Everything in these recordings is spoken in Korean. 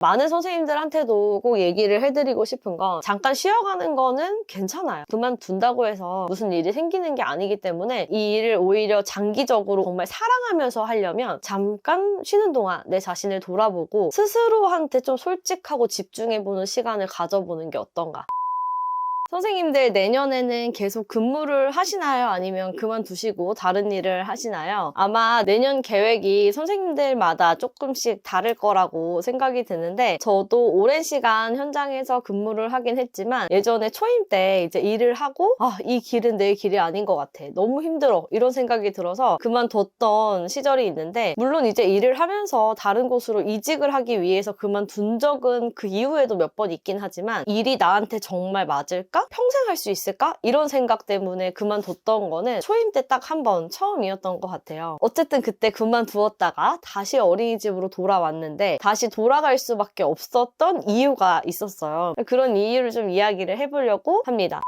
많은 선생님들한테도 꼭 얘기를 해드리고 싶은 건 잠깐 쉬어가는 거는 괜찮아요. 그만둔다고 해서 무슨 일이 생기는 게 아니기 때문에 이 일을 오히려 장기적으로 정말 사랑하면서 하려면 잠깐 쉬는 동안 내 자신을 돌아보고 스스로한테 좀 솔직하고 집중해보는 시간을 가져보는 게 어떤가. 선생님들 내년에는 계속 근무를 하시나요? 아니면 그만두시고 다른 일을 하시나요? 아마 내년 계획이 선생님들마다 조금씩 다를 거라고 생각이 드는데 저도 오랜 시간 현장에서 근무를 하긴 했지만 예전에 초임 때 이제 일을 하고 이 길은 내 길이 아닌 것 같아. 너무 힘들어. 이런 생각이 들어서 그만뒀던 시절이 있는데 물론 이제 일을 하면서 다른 곳으로 이직을 하기 위해서 그만둔 적은 그 이후에도 몇 번 있긴 하지만 일이 나한테 정말 맞을까? 평생 할 수 있을까? 이런 생각 때문에 그만뒀던 거는 초임 때 딱 한 번 처음이었던 것 같아요. 어쨌든 그때 그만두었다가 다시 어린이집으로 돌아왔는데 다시 돌아갈 수밖에 없었던 이유가 있었어요. 그런 이유를 좀 이야기를 해보려고 합니다.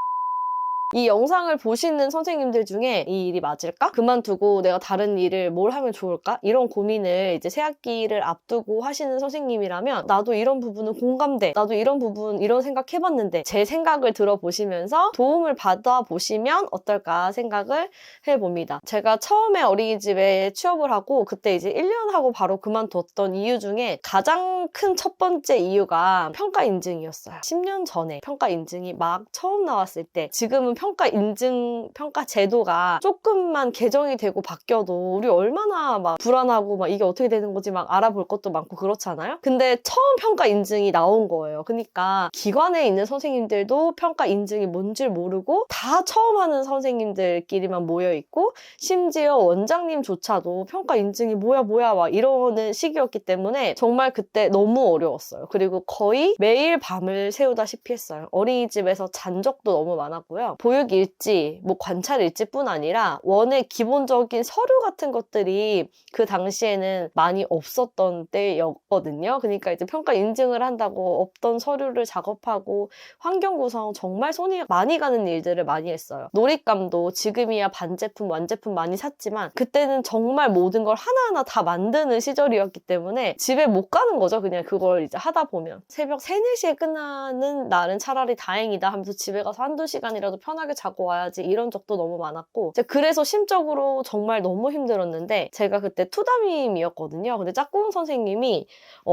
이 영상을 보시는 선생님들 중에 이 일이 맞을까? 그만두고 내가 다른 일을 뭘 하면 좋을까? 이런 고민을 이제 새학기를 앞두고 하시는 선생님이라면 나도 이런 부분은 공감돼. 나도 이런 부분 이런 생각 해봤는데 제 생각을 들어보시면서 도움을 받아보시면 어떨까 생각을 해봅니다. 제가 처음에 어린이집에 취업을 하고 그때 이제 1년 하고 바로 그만뒀던 이유 중에 가장 큰 첫 번째 이유가 평가 인증이었어요. 10년 전에 평가 인증이 막 처음 나왔을 때 지금은 평가 인증, 평가 제도가 조금만 개정이 되고 바뀌어도 우리 얼마나 막 불안하고 막 이게 어떻게 되는 거지 막 알아볼 것도 많고 그렇잖아요? 근데 처음 평가 인증이 나온 거예요. 그러니까 기관에 있는 선생님들도 평가 인증이 뭔지 모르고 다 처음 하는 선생님들끼리만 모여있고 심지어 원장님조차도 평가 인증이 뭐야 막 이러는 시기였기 때문에 정말 그때 너무 어려웠어요. 그리고 거의 매일 밤을 새우다시피 했어요. 어린이집에서 잔 적도 너무 많았고요. 보육 일지, 뭐 관찰 일지뿐 아니라 원의 기본적인 서류 같은 것들이 그 당시에는 많이 없었던 때였거든요. 그러니까 이제 평가 인증을 한다고 없던 서류를 작업하고 환경 구성 정말 손이 많이 가는 일들을 많이 했어요. 놀잇감도 지금이야 반제품, 완제품 많이 샀지만 그때는 정말 모든 걸 하나하나 다 만드는 시절이었기 때문에 집에 못 가는 거죠. 그냥 그걸 이제 하다 보면. 새벽 3, 4시에 끝나는 날은 차라리 다행이다 하면서 집에 가서 한두 시간이라도 편하게 자고 와야지 이런 적도 너무 많았고 그래서 심적으로 정말 너무 힘들었는데 제가 그때 투담임이었거든요. 근데 짝꿍 선생님이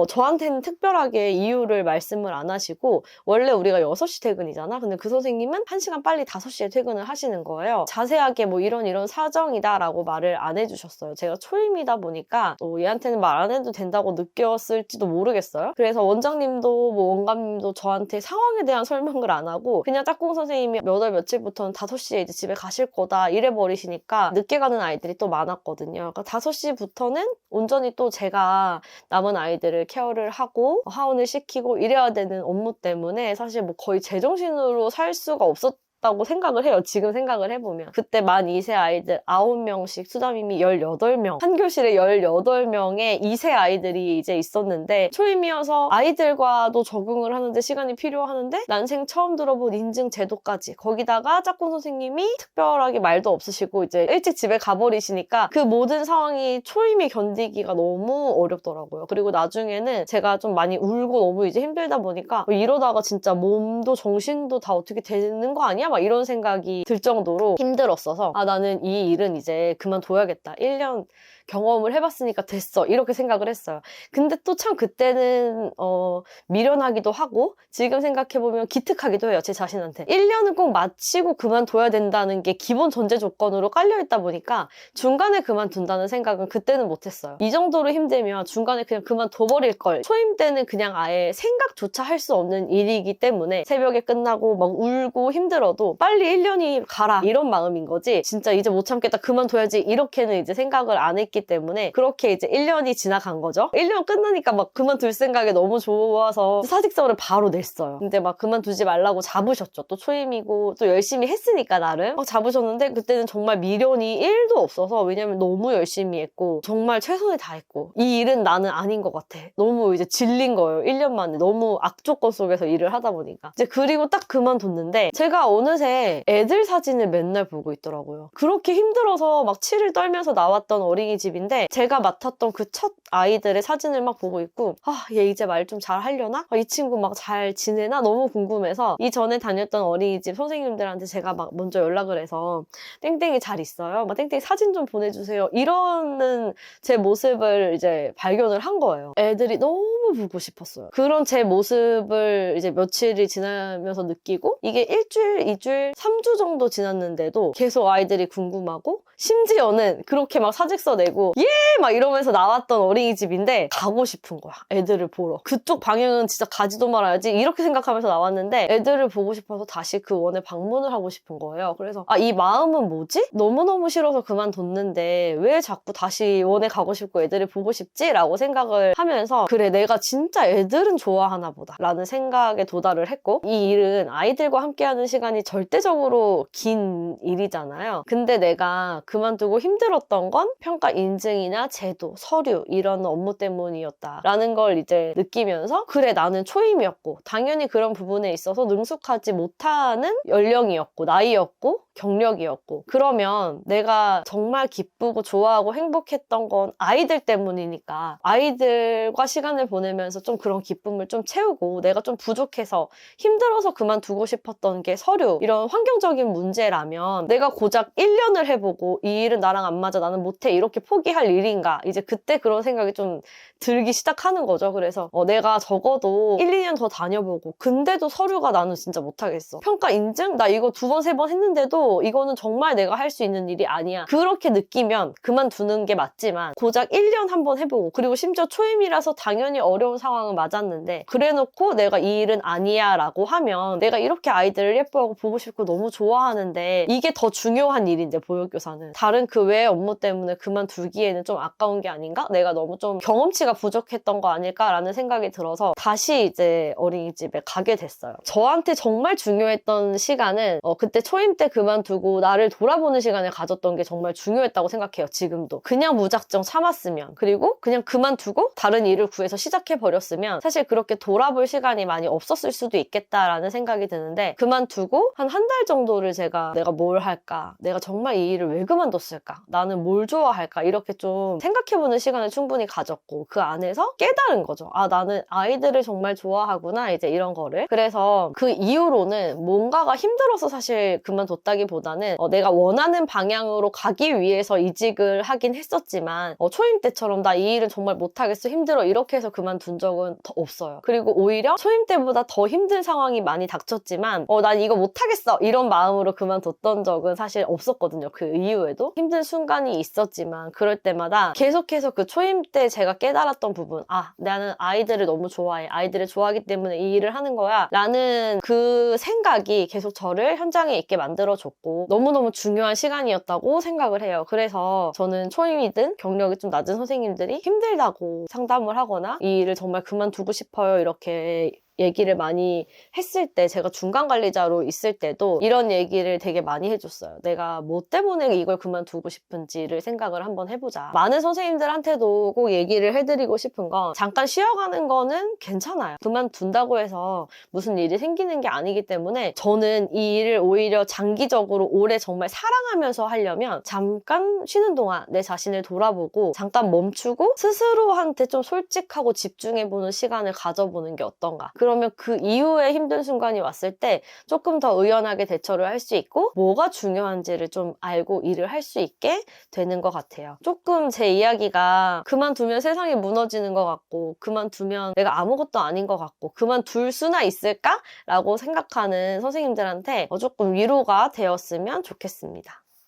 저한테는 특별하게 이유를 말씀을 안 하시고 원래 우리가 6시 퇴근이잖아. 근데 그 선생님은 1시간 빨리 5시에 퇴근을 하시는 거예요. 자세하게 뭐 이런 사정이다 라고 말을 안 해주셨어요. 제가 초임이다 보니까 얘한테는 말 안 해도 된다고 느꼈을지도 모르겠어요. 그래서 원장님도 뭐 원감님도 저한테 상황에 대한 설명을 안 하고 그냥 짝꿍 선생님이 몇 월 며칠부터는 5시에 이제 집에 가실 거다 이래버리시니까 늦게 가는 아이들이 또 많았거든요. 그러니까 5시부터는 온전히 또 제가 남은 아이들을 케어를 하고 하원을 시키고 이래야 되는 업무 때문에 사실 뭐 거의 제정신으로 살 수가 없었다고 생각을 해요. 지금 생각을 해보면. 그때 만 2세 아이들 9명씩 수담임이 18명. 한 교실에 18명의 2세 아이들이 이제 있었는데 초임이어서 아이들과도 적응을 하는데 시간이 필요하는데 난생 처음 들어본 인증 제도까지 거기다가 짝꿍 선생님이 특별하게 말도 없으시고 이제 일찍 집에 가버리시니까 그 모든 상황이 초임이 견디기가 너무 어렵더라고요. 그리고 나중에는 제가 좀 많이 울고 너무 이제 힘들다 보니까 이러다가 진짜 몸도 정신도 다 어떻게 되는 거 아니야? 막 이런 생각이 들 정도로 힘들었어서 나는 이 일은 이제 그만둬야겠다. 1년 경험을 해봤으니까 됐어. 이렇게 생각을 했어요. 근데 또 참 그때는 미련하기도 하고 지금 생각해보면 기특하기도 해요. 제 자신한테. 1년은 꼭 마치고 그만둬야 된다는 게 기본 전제 조건으로 깔려있다 보니까 중간에 그만둔다는 생각은 그때는 못했어요. 이 정도로 힘들면 중간에 그냥 그만둬버릴 걸. 초임 때는 그냥 아예 생각조차 할 수 없는 일이기 때문에 새벽에 끝나고 막 울고 힘들어도 빨리 1년이 가라 이런 마음인 거지 진짜 이제 못 참겠다 그만둬야지 이렇게는 이제 생각을 안 했기 때문에 그렇게 이제 1년이 지나간 거죠. 1년 끝나니까 막 그만둘 생각이 너무 좋아서 사직서를 바로 냈어요. 근데 막 그만두지 말라고 잡으셨죠. 또 초임이고 또 열심히 했으니까 나름 막 잡으셨는데 그때는 정말 미련이 1도 없어서 왜냐면 너무 열심히 했고 정말 최선을 다했고 이 일은 나는 아닌 것 같아. 너무 이제 질린 거예요. 1년 만에 너무 악조건 속에서 일을 하다 보니까 이제 그리고 딱 그만뒀는데 제가 어느새 애들 사진을 맨날 보고 있더라고요. 그렇게 힘들어서 막 치를 떨면서 나왔던 어린이집 어린이집인데 제가 맡았던 그 첫 아이들의 사진을 막 보고 있고 얘 이제 말 좀 잘 하려나? 이 친구 막 잘 지내나? 너무 궁금해서 이전에 다녔던 어린이집 선생님들한테 제가 막 먼저 연락을 해서 땡땡이 잘 있어요? 막 땡땡이 사진 좀 보내주세요. 이러는 제 모습을 이제 발견을 한 거예요. 애들이 너무 보고 싶었어요. 그런 제 모습을 이제 며칠이 지나면서 느끼고 이게 1주일, 2주일, 3주 정도 지났는데도 계속 아이들이 궁금하고 심지어는 그렇게 막 사직서 내고 막 이러면서 나왔던 어린이집인데 가고 싶은 거야. 애들을 보러. 그쪽 방향은 진짜 가지도 말아야지 이렇게 생각하면서 나왔는데 애들을 보고 싶어서 다시 그 원에 방문을 하고 싶은 거예요. 그래서 이 마음은 뭐지? 너무너무 싫어서 그만뒀는데 왜 자꾸 다시 원에 가고 싶고 애들을 보고 싶지? 라고 생각을 하면서 그래 내가 진짜 애들은 좋아하나 보다 라는 생각에 도달을 했고 이 일은 아이들과 함께하는 시간이 절대적으로 긴 일이잖아요. 근데 내가 그만두고 힘들었던 건 평가 인증이나 제도, 서류 이런 업무 때문이었다라는 걸 이제 느끼면서 그래 나는 초임이었고 당연히 그런 부분에 있어서 능숙하지 못하는 연령이었고 나이였고 경력이었고 그러면 내가 정말 기쁘고 좋아하고 행복했던 건 아이들 때문이니까 아이들과 시간을 보내면서 좀 그런 기쁨을 좀 채우고 내가 좀 부족해서 힘들어서 그만두고 싶었던 게 서류 이런 환경적인 문제라면 내가 고작 1년을 해보고 이 일은 나랑 안 맞아 나는 못해 이렇게 포기할 일인가 이제 그때 그런 생각이 좀 들기 시작하는 거죠. 그래서 내가 적어도 1, 2년 더 다녀보고 근데도 서류가 나는 진짜 못하겠어. 평가 인증? 나 이거 2번, 3번 했는데도 이거는 정말 내가 할 수 있는 일이 아니야. 그렇게 느끼면 그만두는 게 맞지만 고작 1년 한번 해보고 그리고 심지어 초임이라서 당연히 어려운 상황은 맞았는데 그래놓고 내가 이 일은 아니야 라고 하면 내가 이렇게 아이들을 예뻐하고 보고 싶고 너무 좋아하는데 이게 더 중요한 일인데 보육교사는 다른 그 외의 업무 때문에 그만두기에는 좀 아까운 게 아닌가? 내가 너무 좀 경험치가 부족했던 거 아닐까라는 생각이 들어서 다시 이제 어린이집에 가게 됐어요. 저한테 정말 중요했던 시간은 그때 초임 때 그만두고 나를 돌아보는 시간을 가졌던 게 정말 중요했다고 생각해요. 지금도. 그냥 무작정 참았으면 그리고 그냥 그만두고 다른 일을 구해서 시작해버렸으면 사실 그렇게 돌아볼 시간이 많이 없었을 수도 있겠다라는 생각이 드는데 그만두고 한 달 정도를 내가 뭘 할까? 내가 정말 이 일을 왜 그만뒀을까? 나는 뭘 좋아할까? 이렇게 좀 생각해보는 시간을 충분히 가졌고 그 안에서 깨달은 거죠. 나는 아이들을 정말 좋아하구나 이제 이런 거를. 그래서 그 이후로는 뭔가가 힘들어서 사실 그만뒀다기보다는 내가 원하는 방향으로 가기 위해서 이직을 하긴 했었지만 초임 때처럼 나 이 일은 정말 못하겠어 힘들어 이렇게 해서 그만둔 적은 더 없어요. 그리고 오히려 초임 때보다 더 힘든 상황이 많이 닥쳤지만 난 이거 못하겠어 이런 마음으로 그만뒀던 적은 사실 없었거든요. 그 이후에도 힘든 순간이 있었지만 그럴 때마다 계속해서 그 초임 때 제가 깨달았던 부분 나는 아이들을 너무 좋아해 아이들을 좋아하기 때문에 이 일을 하는 거야 라는 그 생각이 계속 저를 현장에 있게 만들어줬고 너무너무 중요한 시간이었다고 생각을 해요. 그래서 저는 초임이든 경력이 좀 낮은 선생님들이 힘들다고 상담을 하거나 이 일을 정말 그만두고 싶어요 이렇게 얘기를 많이 했을 때 제가 중간관리자로 있을 때도 이런 얘기를 되게 많이 해줬어요. 내가 뭐 때문에 이걸 그만두고 싶은지를 생각을 한번 해보자. 많은 선생님들한테도 꼭 얘기를 해드리고 싶은 건 잠깐 쉬어가는 거는 괜찮아요. 그만둔다고 해서 무슨 일이 생기는 게 아니기 때문에 저는 이 일을 오히려 장기적으로 오래 정말 사랑하면서 하려면 잠깐 쉬는 동안 내 자신을 돌아보고 잠깐 멈추고 스스로한테 좀 솔직하고 집중해보는 시간을 가져보는 게 어떤가. 그러면 그 이후에 힘든 순간이 왔을 때 조금 더 의연하게 대처를 할 수 있고 뭐가 중요한지를 좀 알고 일을 할 수 있게 되는 것 같아요. 조금 제 이야기가 그만두면 세상이 무너지는 것 같고 그만두면 내가 아무것도 아닌 것 같고 그만둘 수나 있을까? 라고 생각하는 선생님들한테 조금 위로가 되었으면 좋겠습니다.